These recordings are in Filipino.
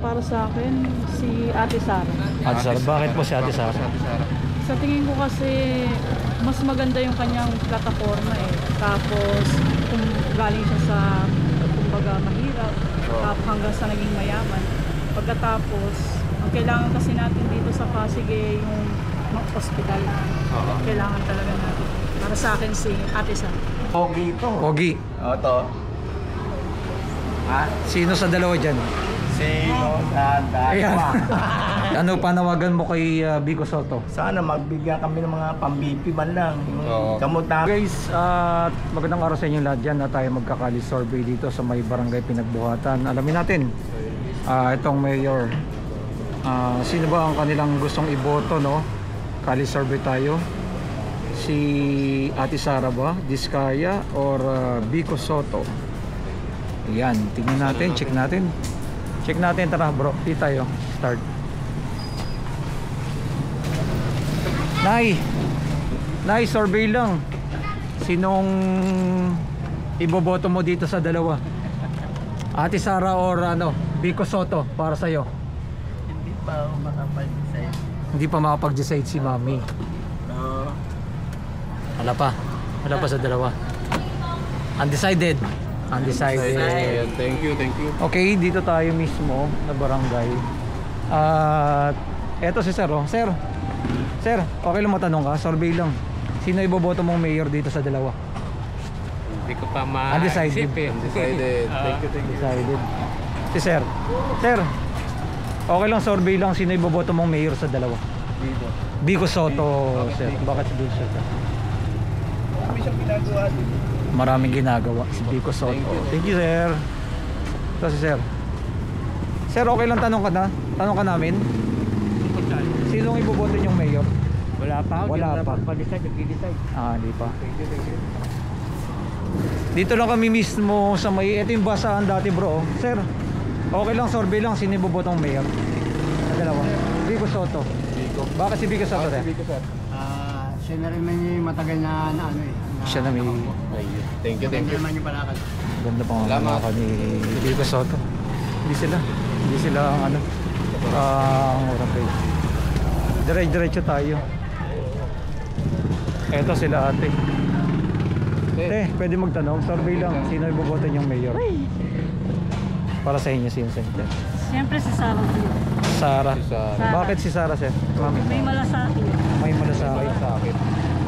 Para sa akin, si Ate Sara. Ate Sara, bakit po si Ate Sara? Sa tingin ko kasi, mas maganda yung kanyang plataforma eh. Tapos, kung galing siya sa, kumbaga, mahirap, hanggang sa naging mayaman. Pagkatapos, ang kailangan kasi natin dito sa Pasig eh, yung hospital. Kailangan talaga natin. Para sa akin, si Ate Sara. Pogi ito. Pogi. O, to. Ha? Sino sa dalawa dyan? Sino sa Ayan. dalawa? Ano panawagan mo kay Vico Soto? Sana magbigyan kami ng mga pambipi man lang. Kamot namin. Guys, magandang araw sa inyo lahat dyan na tayo magkakali survey dito sa may barangay Pinagbuhatan. Alamin natin, itong mayor, sino ba ang kanilang gustong iboto, no? Kali survey tayo. Si Ate Sara ba? Diskaya or Vico Soto? Ayan, tingnan natin, check natin. Check natin, tara bro, di tayo. Start. Nay, survey lang. Sinong iboboto mo dito sa dalawa? Ate Sara or Vico Soto para sa'yo? Hindi pa ako makapag-decide. Hindi pa makapag-decide si Mami. No. Wala pa sa dalawa. Undecided. Thank you. Okay, dito tayo mismo na barangay. At eto si Sir, oh. Sir, okay lang matanong ka? Survey lang. Sino iboboto mong mayor dito sa dalawa? Hindi ko pa ma-isip eh. Undecided. Thank you. Decided. Si Sir, okay lang, survey lang. Sino iboboto mong mayor sa dalawa? Vico Soto, Sir. Bakit si Vico Soto? Kami siyang ginagawa dito. Maraming ginagawa si Vico Soto. Thank you, Sir. Ito si Sir. Sir, okay lang tanong ka namin. Sino ang iboboto niyong mayor? Wala pa. Pag-decide. Hindi pa. Thank you. Dito lang kami mismo sa may, ito yung basahan dati bro. Sir, okay lang, survey lang. Sino iboboto ng mayor? Dalawa. Vico Soto. Bakit si Vico Soto, Sir? Siya na rin man yung matagal na Siya na may Thank you. naman yung palakad. ganda pang mga ni Vico Soto. Hindi sila ang orang kayo. Diretso tayo. Eto sila ate. Pwede magtanong, survey lang. Sino iboboto niyong mayor? Para sa inyo, sino sa inyo? Siyempre si Sara. Sara. Sara. Bakit si Sara, Sir? Mami. May malasakit. May malasakit.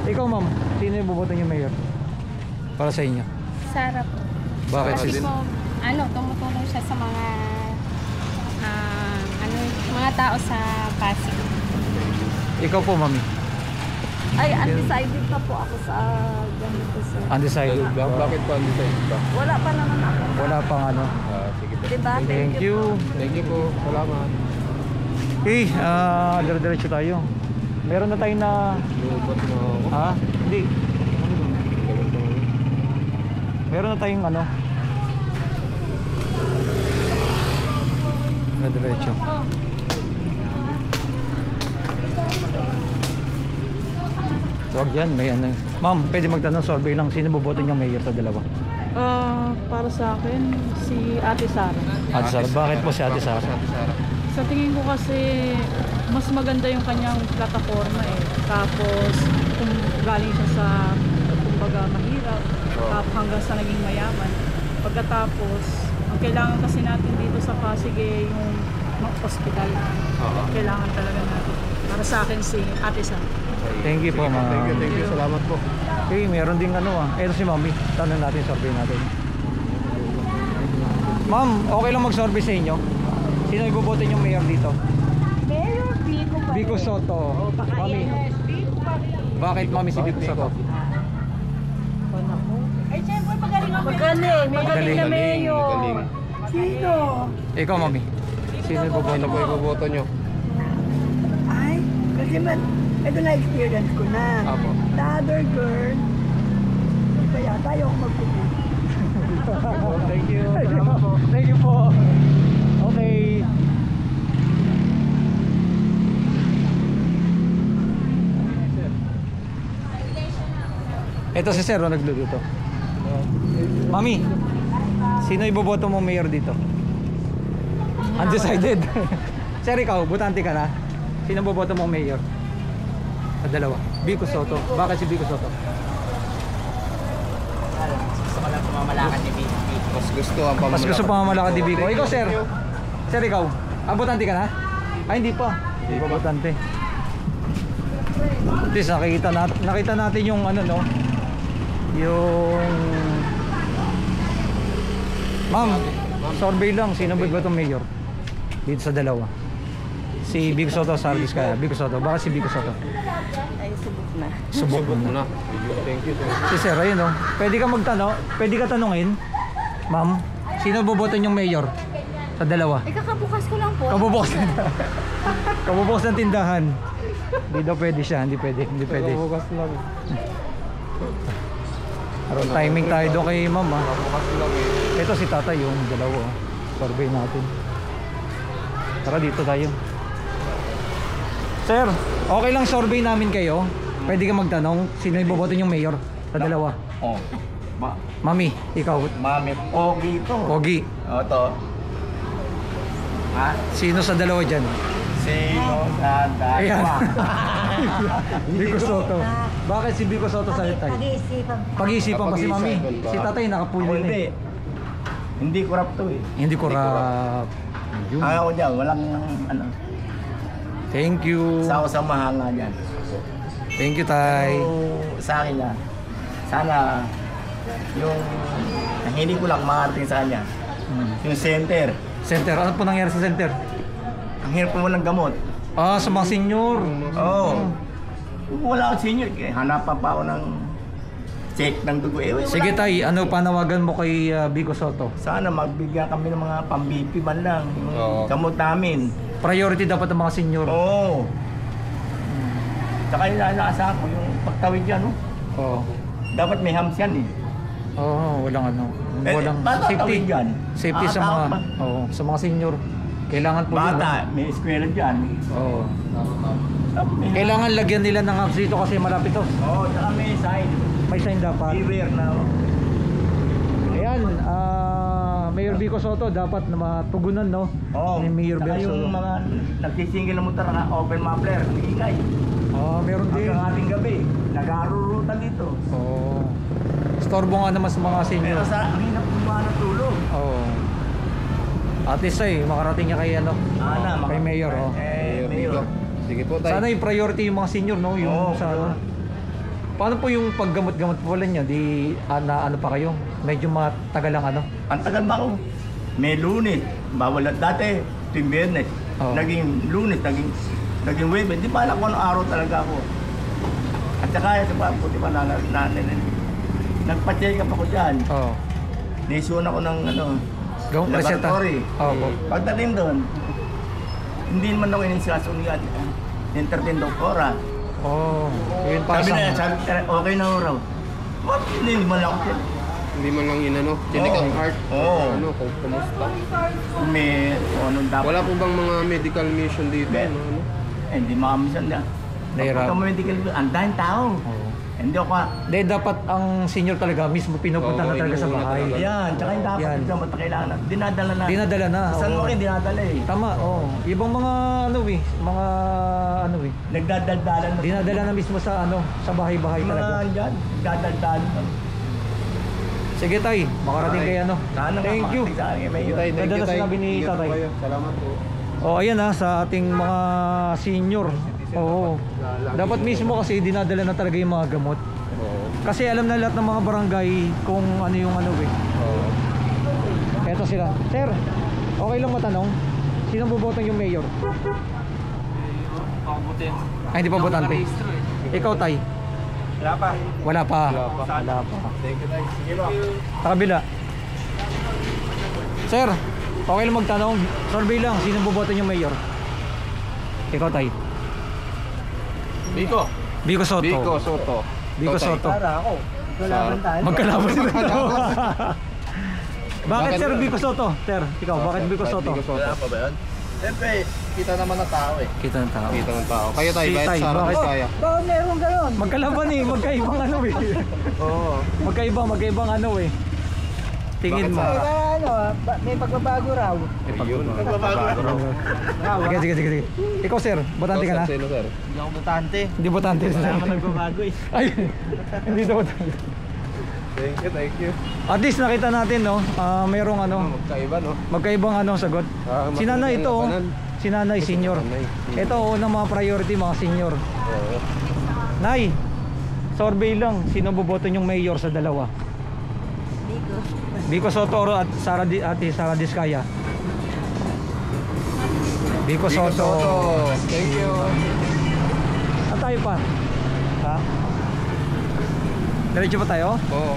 Ikaw, ma'am, sino iboboto niyong mayor? Para sa inyo? Sara po. Bakit Kasi si po, tumutulong siya sa mga mga tao sa Pasig. Ikaw po, mami. Ay, undecided pa po ako sa ganito, sir. Undecided. Bakit pa undecided ba? Wala pa naman ako. Wala pang Sige po. Diba? Thank you. Thank you po. Salamat. Okay, diretso tayo. Meron na tayo na... Hindi. Meron na tayong na diretso. Huwag yan, may Ma'am, pwede magtanong, survey lang. Sino boboto niyang mayor sa dalawa? Para sa akin, si Ate Sara. Ate Sara, bakit po si Ate Sara? Sa tingin ko kasi, mas maganda yung kanyang plataforma eh. Tapos, kung galing siya sa, kumbaga, mahirap, hanggang sa naging mayaman. Pagkatapos, ang kailangan kasi natin dito sa Pasig eh, yung hospital. Kailangan talaga natin. Para sa akin, si Ate Sara. Thank you po, ma'am. Thank you. Salamat po. Okay, meron ding Ito si Mami. Tanong natin, survey natin. Ma'am, okay lang mag-survey sa inyo? Sino iboboto niyong mayor dito? Mayor Vico pa Vico Soto. Mami. Bakit Mami si Vico Soto? Ay, siyempre magaling ako. Magaling na mayor. Sino? Ikaw, Mami. Sino iboboto niyo? Ay, kasi ito na-experience ko na. Apo. The other girl, kaya tayo ako magpupunta. Thank you. Thank you po. Okay. Ito si Sir, nagluluto. Mami, sino iboboto mo mayor dito? Undecided. Sir, ikaw, butante ka na? Sino boboto mong mayor? Dalawa. Vico Soto. Bakit si Vico Soto? Gusto ko lang pamamalakad ni Vico. Mas gusto ang Mas gusto pa mamalakad ni Vico. Ikaw, sir. Sir, ikaw. Butante ka na? Ay, hindi pa. Hindi pa butante. At least nakita natin yung ano, no? Yung... Ma'am, survey lang. Sino ba itong mayor? Dito sa dalawa. Si Vico Soto, Sardis kaya. Vico Soto. Bakit si Vico Soto? Ay, subok na. Subok mo na. Thank you. Si sir, ayun, no? Pwede ka magtanong. Pwede ka tanungin. Ma'am, sino boboto yung mayor? Sa dalawa. Ay, kakabukas ko lang po. Kabubukas. Kabubukas ng tindahan. Hindi daw pwede siya. Hindi pwede. Hindi pwede. Bukas lang. Pero timing tayo doon kay ma'am, ha? Bukas lang eh. Ito si tatay yung dalawa. Survey natin. Tara dito tayo. Sir, okay lang survey namin kayo. Pwede ka magtanong. Sino yung boboto yung mayor? Sa dalawa. Oh. Mami, ikaw. Mami, Pogi ito. Pogi. O, to. Ha? Sino sa dalawa dyan? Sino sa Ayan. dalawa? Vico Soto. Bakit si Vico Soto sa tatay? Pag-iisipan pa si mami. Si tatay Ako nakapulin hindi. eh. Hindi corrupt to eh. Hindi ko Yun. Ako dyan, walang ano. Thank you. Sa ako sa mahanga dyan. Thank you, tay. Sa akin na, sana yung hindi ko lang makarating sa kanya. Yung center. Center. Ano po nangyari sa center? Ang hirap po ng gamot. Sa mga senior. Oo. Wala akong senior. Hanapan pa ako ng check ng dugo. Wala. Sige, tay. Ano panawagan mo kay Vico Soto? Sana magbigyan kami ng mga pang-BP man lang. Yung Oo. gamot namin. Priority dapat ng mga senior. Oo. Tsaka yung naalasa ko, yung pagtawid yan, no? Oo. Dapat may hams yan eh. Walang ano. Walang bata safety. tawid yan. Safety sa mga sa mga senior. Kailangan po Bata, may eskwela dyan. Oo. May- Kailangan lagyan nila ng hubs dito kasi malapit to. Oo, tsaka may sign. May sign dapat. Beware na. Ayan, Mayor Vico Soto dapat na matugunan, no? Oo. Ni Mayor Tsaka Vico yung Soto. mga nagsisingil ng motor na open muffler, nag-ingay. Meron din. Hanggang ating gabi, nag-aarurutan dito. Oo. Storbo nga naman sa mga senior. Pero sa ang hinap kumuha ng tulog. Oo. At least makarating niya kay ano, Sana, kay Mayor, oh. Mayor. Sige po tayo. Sana yung priority yung mga senior, no? Yung Oo, sa sure. Paano po yung paggamot-gamot po niya? Di ano pa kayo? Medyo matagal lang ano? Ang tagal ba ako? May Lunes, bawal na dati, tuwing Biyernes. Oo. Naging Lunes, naging Webes. Di ba alam ko anong araw talaga ako. At saka, di ba nagpa-check up ako dyan. Oo. Naisuon ako ng Gawang presenta. laboratory. Oo. Pagdating doon, hindi naman ako inisyasun yan. Entertain doktora. Yun pa Sabi na, sa... okay na raw. What? Hindi man ako siya. Hindi man lang inano, check ang heart. Oo. Ano, kung kumusta. May anong dapat. Wala po bang mga medical mission dito? Ben. Ano? Hindi makamisan na. Nahirap. Pagka medical, ang daming tao. Oo. Hindi ako. Dahil dapat ang senior talaga mismo pinupunta Oo, na talaga sa inuuna bahay. talaga. Yan, tsaka yung dapat Yan. yung gamot na kailangan. Dinadala na. Dinadala na. Saan oo. mo kayo dinadala eh? Tama, Ibang mga Nagdadaldalan na. dinadala na mismo sa sa bahay-bahay Mga talaga. yan, dadaldalan na. Sige, tay, makarating kay ano. Sana Thank you. makarating sa akin, Mayor. Tay, Ganda na sinabi ni Ingat po tatay. kayo. Salamat po. Ayan sa ating mga senior. Oo. Dapat mismo kasi dinadala na talaga yung mga gamot. Oo. Kasi alam na lahat ng mga barangay kung ano yung Oo. Eto sila. Sir, okay lang matanong. Sino boboto yung mayor? Ay, hindi pa botante. Ikaw, tay? Wala pa. Wala pa. Wala pa. Thank you, Tay. Sige ba? Sa kabila. Sir, okay lang magtanong. Survey lang, sino boboto yung mayor? Ikaw, tay? Biko. Vico Soto. Vico Soto. Vico Ikaw, Tay. Soto. Para ako. Kalaban tayo. Magkalaban sila. Bakit Bakit Sir ba? Vico Soto? Sir, ikaw, bakit Vico Soto? Vico Soto. Wala pa ba yun? Siyempre, kita naman ng tao eh. Kita ng tao. Kita ng tao. Kayo tayo, Si kahit Tay, sa bakit? kaya. Bakit meron ganon? Magkalaban magkaibang Oo. magkaibang Tingin mo. May pagbabago raw. Sige. Ikaw sir, botante ka na? Sino, sir? Hindi ako butante. Hindi botante sir. Wala naman nagbabago eh. Ay, hindi daw botante. Thank you. At least nakita natin no, merong ano, Magkaiba, no? magkaibang ano sagot. Si nanay ito, oh. Si nanay senior. Ito unang mga priority mga senior. Oo. Nay, survey lang, sino boboto yung mayor sa dalawa? Vico Soto at Sara Diskaya. Vico Soto. Thank you. At tayo pa. Ha? Diretso pa tayo? Oo.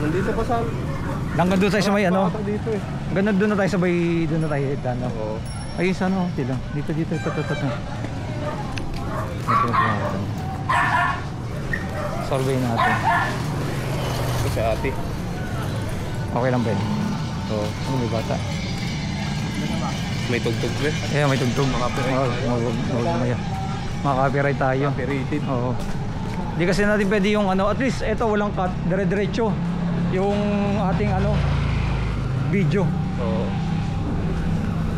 Nandito pa sa... Hanggang doon tayo sa may ano. Dito eh. Hanggang doon na tayo sa may, doon na tayo dano. Oo. Ayun sa ano, dito. Dito. Ito. Survey natin. Ito si ate. Okay lang ba yun? Oo. Ano may bata? May tugtog ba? Eh, may tugtog. Makaka-copyright tayo. Copyrighted. Oo. Hindi kasi natin pwede yung ano, at least ito walang cut, dire-diretso yung ating ano video. Oo.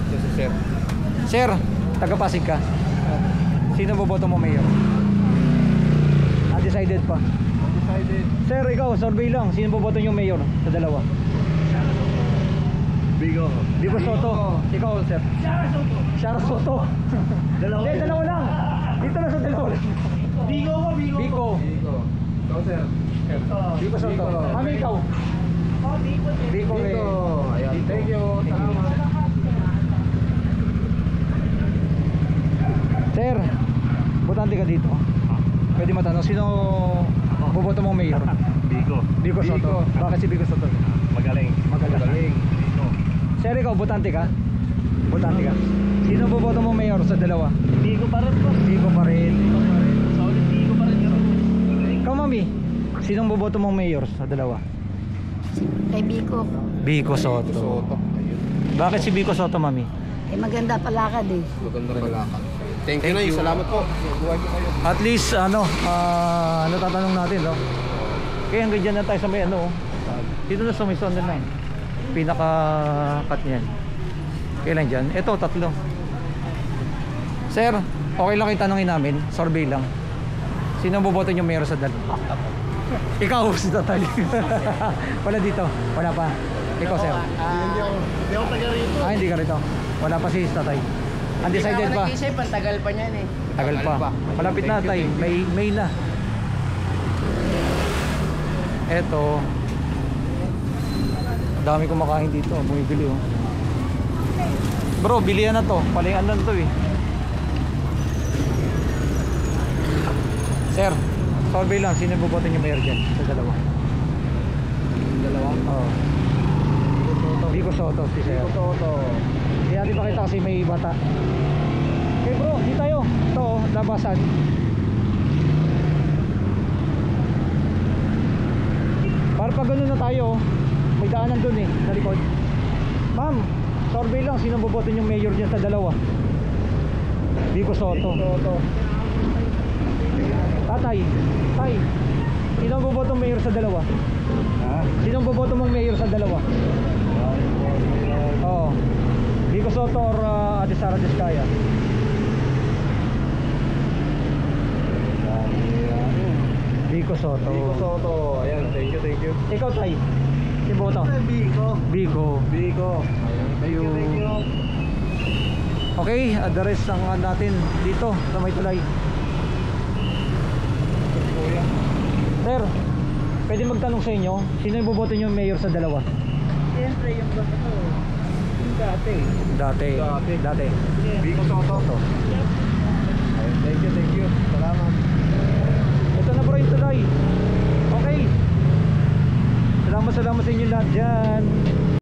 Ito si sir. Sir, taga-Pasig ka. Sino boboto mo mayor? Undecided pa. Undecided. Sir, ikaw, survey lang. Sino boboto yung mayor sa dalawa? Bigo. Vico Soto. Ikaw, sir. Shara Soto. Dalawa. Hindi, dalawa lang. Dito na sa dalawa lang. Vico. Bigo. Ikaw, sir. Vico Soto. Mami, ikaw. Vico. Ayan. Thank you. Salamat. Sir, botante ka dito. Pwede matanong, sino boboto mong mayor? Vico Soto. Bakit si Vico Soto? Magaling. Sir, ikaw, botante ka? Botante ka. Sino boboto mong mayor sa dalawa? Bigo pa rin po. Vico pa rin. Solid bigo pa rin. Ikaw, mami, sinong boboto mong mayor sa dalawa? Kay Biko. Vico Soto. Soto. Ayun. Bakit si Vico Soto, mami? Eh maganda palakad eh. Maganda palakad. Thank you, Nay. Salamat po. Buhay po kayo. At least, natatanong natin, no? Kaya hanggang dyan na tayo sa may ano, dito na sa may Sunday line. Pinaka-cut niyan. Kailan dyan? Ito, tatlo. Sir, okay lang kayo tanongin namin, survey lang. Sino ang boboto nyo mayor sa dalawa? Ikaw, si Tatay. Wala dito, wala pa. Ikaw, sir. Hindi ako taga rito. Hindi ka rito. Wala pa si Tatay. Undecided pa. Nag-isip, ang tagal pa niyan eh. Tagal pa. Malapit na, Tay. May na. Eto. Dami kumakain dito. Bumibili, oh. Bro, bilihan na to. Palingan lang to, eh. Sir, survey lang. Sino boboto niyo mayor dyan sa dalawa? Dalawa? Oo. Vico Soto, si Sir. Vico Soto. Hindi natin pakita kasi may bata. Okay bro, di tayo. Ito, labasan. Para pag ganun na tayo, may daanan dun eh, sa likod. Ma'am, survey lang, sino boboto yung mayor dyan sa dalawa? Vico Soto. Tatay, tay, sino boboto yung mayor sa dalawa? Sino boboto mong mayor sa dalawa? Oo. Vico Soto or Ate Sara Diskaya? Vico Soto. Bigo Soto. Ayan. Thank you. Ikaw, Tay. Si boto? Vico. Ayan. Thank you. Okay, the rest ang natin dito sa may tulay. Sir, pwede magtanong sa inyo, sino yung boboto nyo mayor sa dalawa? Siyempre yung bato. Yung dati. Dati. Bigo Soto. Ayan. Thank you. Salamat. Ito na bro yung tulay. Okay. Salamat sa inyo lahat dyan.